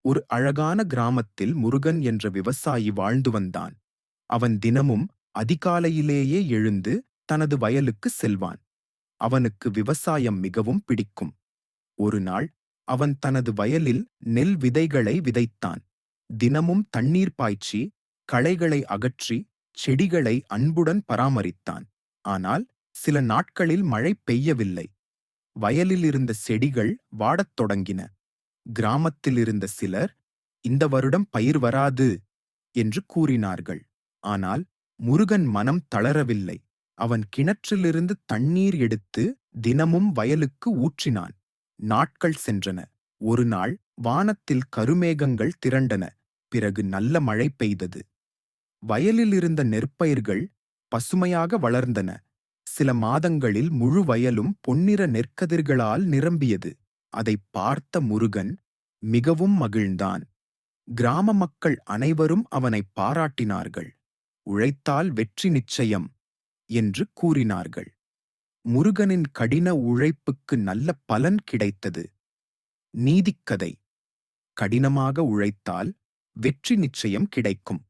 ஒரு அழகான கிராமத்தில் முருகன் என்ற விவசாயி வாழ்ந்து வந்தான். அவன் தினமும் அதிகாலையிலேயே எழுந்து தனது வயலுக்கு செல்வான். அவனுக்கு விவசாயம் மிகவும் பிடிக்கும். ஒரு நாள் அவன் தனது வயலில் நெல் விதைகளை விதைத்தான். தினமும் தண்ணீர் பாய்ச்சி, களைகளை அகற்றி, செடிகளை அன்புடன் பராமரித்தான். ஆனால் சில நாட்களில் மழை பெய்யவில்லை. வயலில் இருந்த செடிகள் வாடத் தொடங்கின. கிராமத்தில் இருந்த சிலர், இந்த வருடம் பயிர் வராது என்று கூறினார்கள். ஆனால் முருகன் மனம் தளரவில்லை. அவன் கிணற்றிலிருந்து தண்ணீர் எடுத்து தினமும் வயலுக்கு ஊற்றினான். நாட்கள் சென்றன. ஒரு நாள் வானத்தில் கருமேகங்கள் திரண்டன. பிறகு நல்ல மழை பெய்தது. வயலில் இருந்த நெற்பயிர்கள் பசுமையாக வளர்ந்தன. சில மாதங்களில் முழு வயலும் பொன்னிற நெற்கதிர்களால் நிரம்பியது. அதைப் பார்த்த முருகன் மிகவும் மகிழ்ந்தான். கிராம மக்கள் அனைவரும் அவனை பாராட்டினார்கள். உழைத்தால் வெற்றி நிச்சயம் என்று கூறினார்கள். முருகனின் கடின உழைப்புக்கு நல்ல பலன் கிடைத்தது. நீதிக்கதை: கடினமாக உழைத்தால் வெற்றி நிச்சயம் கிடைக்கும்.